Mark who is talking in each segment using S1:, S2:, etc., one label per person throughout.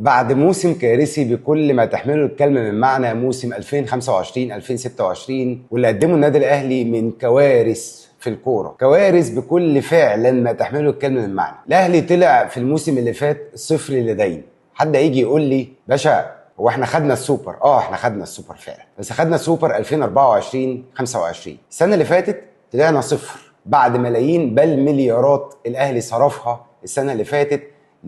S1: بعد موسم كارثي بكل ما تحمله الكلمة من معنى، موسم 2025-2026 واللي قدمه النادي الأهلي من كوارث في الكورة، كوارث بكل فعلا ما تحمله الكلمة من معنى. الأهلي طلع في الموسم اللي فات صفر لدين. حد هيجي يقول لي باشا هو احنا خدنا السوبر؟ احنا خدنا السوبر فعلا، بس خدنا السوبر 2024-25. السنة اللي فاتت طلعنا صفر بعد ملايين بل مليارات الأهلي صرفها السنة اللي فاتت،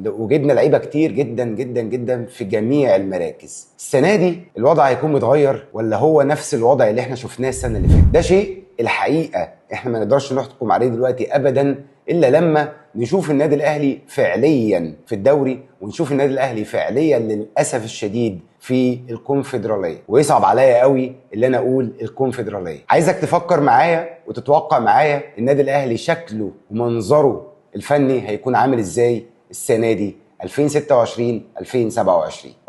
S1: وجبنا لعيبه كتير جدا جدا جدا في جميع المراكز. السنه دي الوضع هيكون متغير ولا هو نفس الوضع اللي احنا شفناه السنه اللي فاتت؟ ده شيء الحقيقه احنا ما نقدرش نحكم عليه دلوقتي ابدا الا لما نشوف النادي الاهلي فعليا في الدوري، ونشوف النادي الاهلي فعليا للاسف الشديد في الكونفدراليه. ويصعب عليا قوي اللي انا اقول الكونفدراليه. عايزك تفكر معايا وتتوقع معايا النادي الاهلي شكله ومنظره الفني هيكون عامل ازاي السنه دي 2026-2027.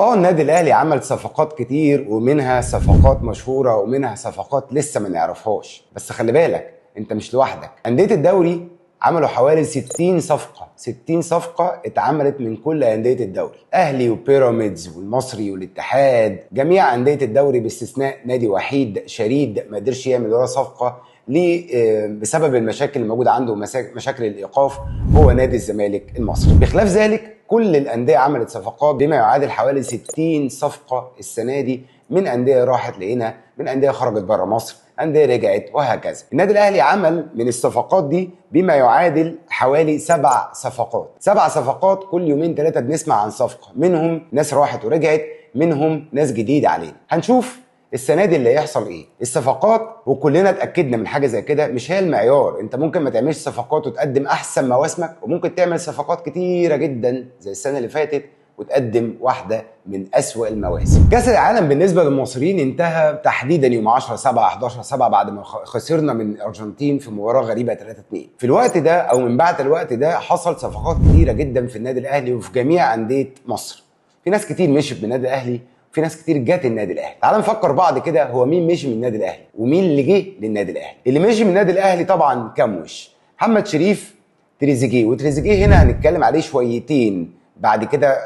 S1: النادي الاهلي عمل صفقات كتير، ومنها صفقات مشهوره ومنها صفقات لسه ما نعرفهاش، بس خلي بالك انت مش لوحدك. انديه الدوري عملوا حوالي 60 صفقه، 60 صفقه اتعملت من كل انديه الدوري، اهلي وبيراميدز والمصري والاتحاد، جميع انديه الدوري باستثناء نادي وحيد شريد ما قدرش يعمل ولا صفقه ليه بسبب المشاكل الموجوده عنده، مشاكل الايقاف، هو نادي الزمالك المصري. بخلاف ذلك كل الانديه عملت صفقات بما يعادل حوالي 60 صفقه السنه دي، من انديه راحت لهنا، من انديه خرجت بره مصر، انديه رجعت، وهكذا. النادي الاهلي عمل من الصفقات دي بما يعادل حوالي 7 صفقات، 7 صفقات كل يومين 3 بنسمع عن صفقه، منهم ناس راحت ورجعت، منهم ناس جديده علينا. هنشوف السنه دي اللي هيحصل ايه. الصفقات وكلنا اتاكدنا من حاجه زي كده مش هي المعيار. انت ممكن ما تعملش صفقات وتقدم احسن مواسمك، وممكن تعمل صفقات كتيره جدا زي السنه اللي فاتت وتقدم واحده من اسوأ المواسم. كاس العالم بالنسبه للمصريين انتهى تحديدا يوم 10/7 11/7 بعد ما خسرنا من الارجنتين في مباراه غريبه 3-2. في الوقت ده او من بعد الوقت ده حصل صفقات كتيره جدا في النادي الاهلي وفي جميع انديه مصر. في ناس كتير مشيت من النادي الاهلي، في ناس كتير جت النادي الاهلي. تعال نفكر بعض كده، هو مين مشي من النادي الاهلي ومين اللي جه للنادي الاهلي؟ اللي مشي من النادي الاهلي طبعا كام وش: محمد شريف، تريزيجيه. وتريزيجيه هنا هنتكلم عليه شويتين بعد كده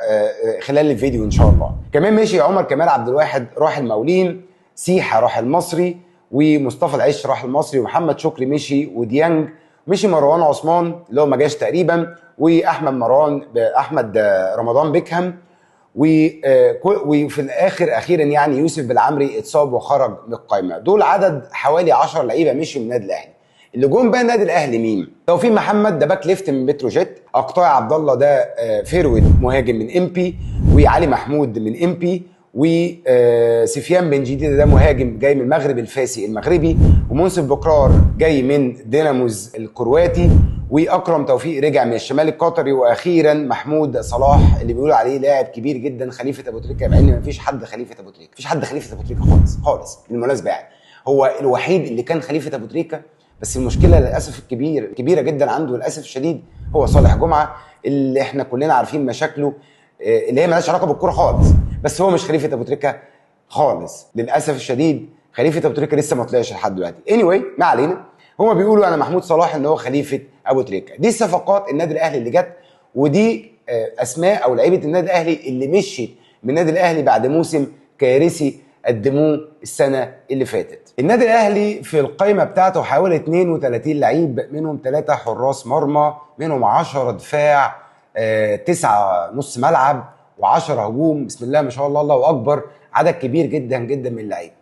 S1: خلال الفيديو ان شاء الله. كمان مشي عمر كمال عبد الواحد راح المقاولين، سيحه راح المصري، ومصطفى العش راح المصري، ومحمد شكري مشي، وديانج مشي، مروان عثمان اللي هو ما جاش تقريبا، احمد رمضان بيكهام، وفي الاخر اخيرا يعني يوسف بالعمري اتصاب وخرج من القائمه. دول عدد حوالي 10 لعيبه مشوا من النادي الاهلي. اللي جم بقى النادي الاهلي مين؟ توفيق محمد ده باك ليفت من بتروجيت، اقطاع عبد الله ده فيرود مهاجم من امبي، وعلي محمود من امبي، وسفيان بن جديد ده مهاجم جاي من المغرب الفاسي المغربي، ومنصف بكرار جاي من ديناموز الكرواتي، واكرم توفيق رجع من الشمال القطري، واخيرا محمود صلاح اللي بيقولوا عليه لاعب كبير جدا خليفه ابو تريكه، مع ان مفيش حد خليفه ابو تريكه، مفيش حد خليفه ابو تريكه خالص خالص بالمناسبه. يعني هو الوحيد اللي كان خليفه ابو تريكه، بس المشكله للاسف كبيره جدا عنده للاسف الشديد هو صالح جمعه، اللي احنا كلنا عارفين مشاكله اللي هي مالهاش علاقه بالكوره خالص، بس هو مش خليفه ابو تريكه خالص للاسف الشديد. خليفه ابو تريكه لسه ما طلعش لحد دلوقتي. anyway ما علينا، هما بيقولوا انا محمود صلاح ان هو خليفه ابو تريكه. دي صفقات النادي الاهلي اللي جت، ودي اسماء او لعيبه النادي الاهلي اللي مشيت من النادي الاهلي بعد موسم كارثي قدموه السنه اللي فاتت. النادي الاهلي في القائمه بتاعته حوالي 32 لعيب، منهم 3 حراس مرمى، منهم 10 دفاع، 9 نص ملعب، و10 هجوم. بسم الله ما شاء الله، الله اكبر، عدد كبير جدا جدا من اللعيبه.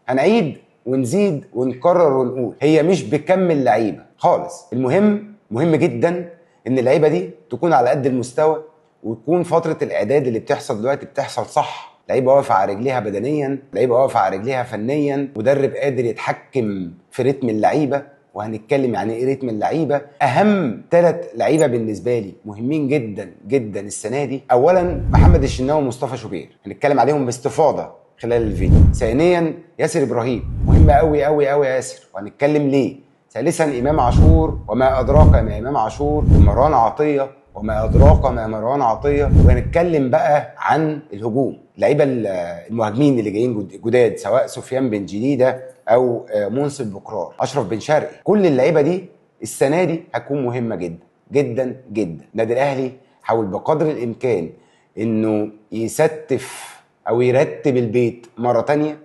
S1: هنعيد ونزيد ونكرر ونقول هي مش بكم لعيبه خالص. المهم مهم جدا ان اللعيبه دي تكون على قد المستوى، وتكون فتره الاعداد اللي بتحصل دلوقتي بتحصل صح. لعيبه واقفه على رجليها بدنيا، لعيبه واقفه على رجليها فنيا، مدرب قادر يتحكم في رتم اللعيبه. وهنتكلم يعني ايه رتم اللعيبه. اهم 3 لعيبه بالنسبه لي مهمين جدا جدا السنه دي: اولا محمد الشناوي ومصطفى شوبير، هنتكلم عليهم باستفاضه خلال الفيديو. ثانيا ياسر ابراهيم، مهم قوي قوي قوي ياسر، وهنتكلم ليه. ثالثا امام عاشور، وما ادراك ما امام عاشور، ومروان عطيه، وما ادراك ما مروان عطيه. وهنتكلم بقى عن الهجوم، اللعيبه المهاجمين اللي جايين جداد، سواء سفيان بن جديده او منصف بكرار، اشرف بن شرقي. كل اللعيبه دي السنه دي هتكون مهمه جدا جدا جدا. النادي الاهلي حاول بقدر الامكان انه يستف او يرتب البيت مره تانية.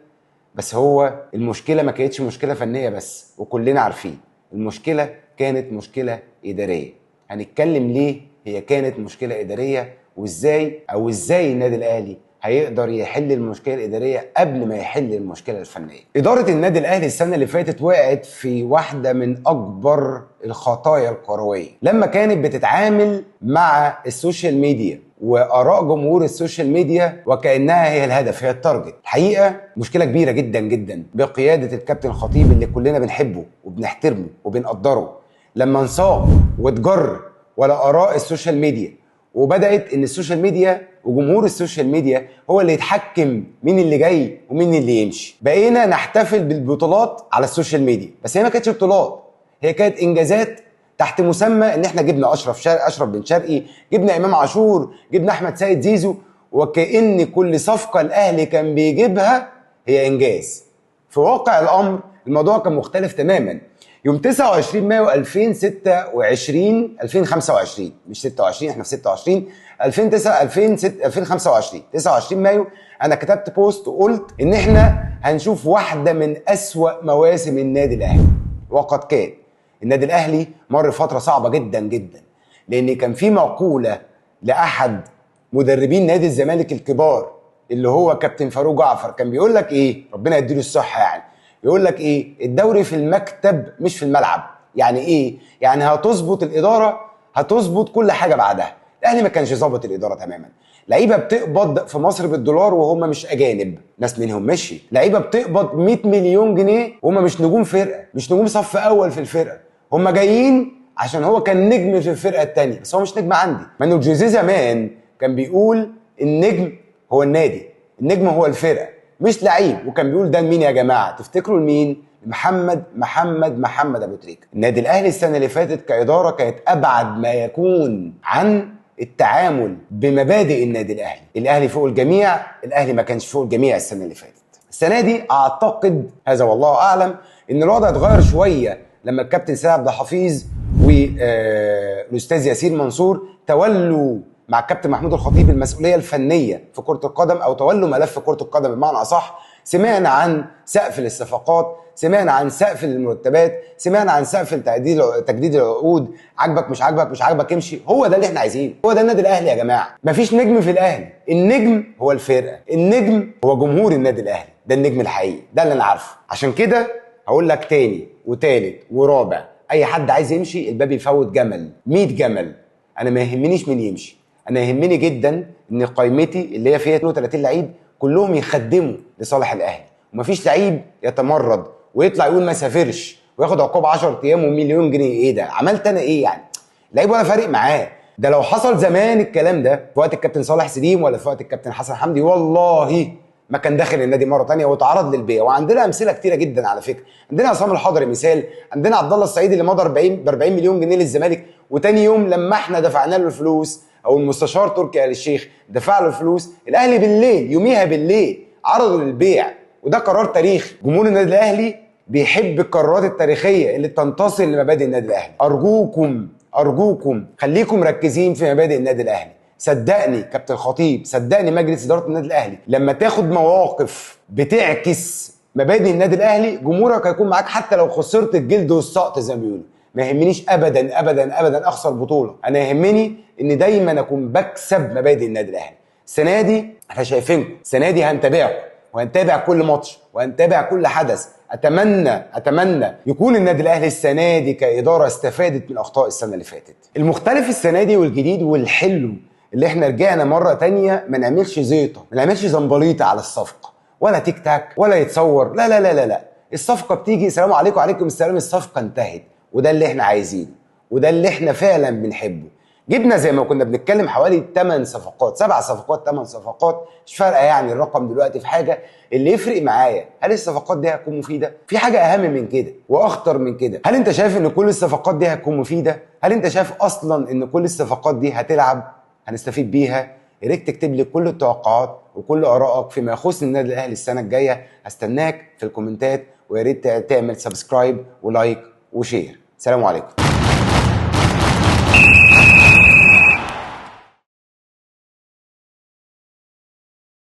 S1: بس هو المشكله ما كانتش مشكله فنيه بس، وكلنا عارفين المشكله كانت مشكله اداريه. هنتكلم ليه هي كانت مشكله اداريه، وازاي النادي الاهلي هيقدر يحل المشكله الاداريه قبل ما يحل المشكله الفنيه. اداره النادي الاهلي السنه اللي فاتت وقعت في واحده من اكبر الخطايا الكرويه، لما كانت بتتعامل مع السوشيال ميديا واراء جمهور السوشيال ميديا وكانها هي الهدف، هي التارجت. الحقيقه مشكله كبيره جدا جدا بقياده الكابتن الخطيب اللي كلنا بنحبه وبنحترمه وبنقدره، لما انساق واتجر ولا اراء السوشيال ميديا، وبدات ان السوشيال ميديا وجمهور السوشيال ميديا هو اللي يتحكم مين اللي جاي ومين اللي يمشي. بقينا نحتفل بالبطولات على السوشيال ميديا، بس هي ما كانتش بطولات، هي كانت انجازات تحت مسمى ان احنا جبنا اشرف بن شرقي، جبنا امام عاشور، جبنا احمد سيد زيزو، وكأن كل صفقه الاهلي كان بيجيبها هي انجاز. في واقع الامر الموضوع كان مختلف تماما. يوم 29 مايو 2025 مش 26، احنا في 26 2025 29 مايو انا كتبت بوست وقلت ان احنا هنشوف واحده من اسوأ مواسم النادي الاهلي. وقد كان النادي الاهلي مر فتره صعبه جدا جدا، لان كان في مقوله لاحد مدربين نادي الزمالك الكبار اللي هو كابتن فاروق جعفر، كان بيقول لك ايه، ربنا يديله الصحه، يعني يقول لك ايه، الدوري في المكتب مش في الملعب. يعني ايه؟ يعني هتظبط الاداره، هتظبط كل حاجه بعدها. الاهلي ما كانش ظابط الاداره تماما. لعيبه بتقبض في مصر بالدولار وهم مش اجانب، ناس منهم مشي. لعيبه بتقبض 100 مليون جنيه وهم مش نجوم فرقه، مش نجوم صف اول في الفرقه، هم جايين عشان هو كان نجم في الفرقه الثانيه، بس هو مش نجم عندي. مانو جوزيه زمان كان بيقول النجم هو النادي، النجم هو الفرقه مش لعيب. وكان بيقول ده لمين يا جماعه؟ تفتكروا لمين؟ محمد ابو تريكه. النادي الاهلي السنه اللي فاتت كاداره كانت ابعد ما يكون عن التعامل بمبادئ النادي الاهلي. الاهلي فوق الجميع، الاهلي ما كانش فوق الجميع السنه اللي فاتت. السنه دي اعتقد، هذا والله اعلم، ان الوضع اتغير شويه لما الكابتن سيد عبد الحفيظ والاستاذ ياسين منصور تولوا مع الكابتن محمود الخطيب المسؤوليه الفنيه في كره القدم، او تولوا ملف كره القدم بمعنى اصح. سمعنا عن سقف للصفقات، سمعنا عن سقف للمرتبات، سمعنا عن سقف تجديد العقود. عاجبك مش عاجبك، مش عاجبك امشي. هو ده اللي احنا عايزينه، هو ده النادي الاهلي يا جماعه. مفيش نجم في الاهلي، النجم هو الفرقه، النجم هو جمهور النادي الاهلي، ده النجم الحقيقي، ده اللي انا عارفه. عشان كده هقول لك تاني وتالت ورابع، اي حد عايز يمشي الباب يفوت جمل 100 جمل. انا ما يهمنيش مين يمشي، انا يهمني جدا ان قائمتي اللي هي فيها 32 لعيب كلهم يخدموا لصالح الاهلي، ومفيش لعيب يتمرد ويطلع يقول ما سافرش وياخد عقوبه 10 ايام ومليون جنيه. ايه ده؟ عملت انا ايه يعني؟ لعيب ولا فارق معاه. ده لو حصل زمان الكلام ده في وقت الكابتن صالح سليم ولا في وقت الكابتن حسن حمدي، والله ما كان داخل النادي مره ثانيه واتعرض للبيع. وعندنا امثله كتيره جدا على فكره. عندنا عصام الحضري مثال، عندنا عبد الله السعيد اللي مضى 40 مليون جنيه للزمالك، وتاني يوم لما احنا دفعنا له الفلوس، او المستشار تركي آل الشيخ دفع له الفلوس، الاهلي بالليل يوميها بالليل عرضوا للبيع. وده قرار تاريخي. جمهور النادي الاهلي بيحب القرارات التاريخيه اللي تنتصر لمبادئ النادي الاهلي. ارجوكم خليكم مركزين في مبادئ النادي الاهلي. صدقني كابتن خطيب، صدقني مجلس اداره النادي الاهلي، لما تاخد مواقف بتعكس مبادئ النادي الاهلي جمهورك هيكون معاك حتى لو خسرت الجلد والسقط زي ما بيقولوا. ما يهمنيش ابدا ابدا ابدا اخسر بطوله، انا يهمني ان دايما اكون بكسب مبادئ النادي الاهلي. السنه دي احنا شايفينكم، السنه دي هنتابعكم وهنتابع كل ماتش وهنتابع كل حدث. اتمنى يكون النادي الاهلي السنه دي كاداره استفادت من اخطاء السنه اللي فاتت. المختلف السنه دي والجديد والحلو اللي احنا رجعنا مره تانية ما نعملش زيطه، ما نعملش زنبليطه على الصفقه ولا تيك تاك ولا يتصور. لا لا لا لا لا، الصفقه بتيجي سلام عليكم وعليكم السلام، الصفقه انتهت. وده اللي احنا عايزينه، وده اللي احنا فعلا بنحبه. جبنا زي ما كنا بنتكلم حوالي 8 صفقات، 7 صفقات 8 صفقات، مش فارقه يعني الرقم دلوقتي في حاجه. اللي يفرق معايا هل الصفقات دي هتكون مفيده؟ في حاجه اهم من كده واخطر من كده. هل انت شايف ان كل الصفقات دي هتكون مفيده؟ هل انت شايف اصلا ان كل الصفقات دي هتلعب هنستفيد بيها؟ يا ريت تكتب لي كل التوقعات وكل ارائك فيما يخص النادي الاهلي السنه الجايه. هستناك في الكومنتات، ويا ريت تعمل سبسكرايب ولايك وشير. سلام عليكم.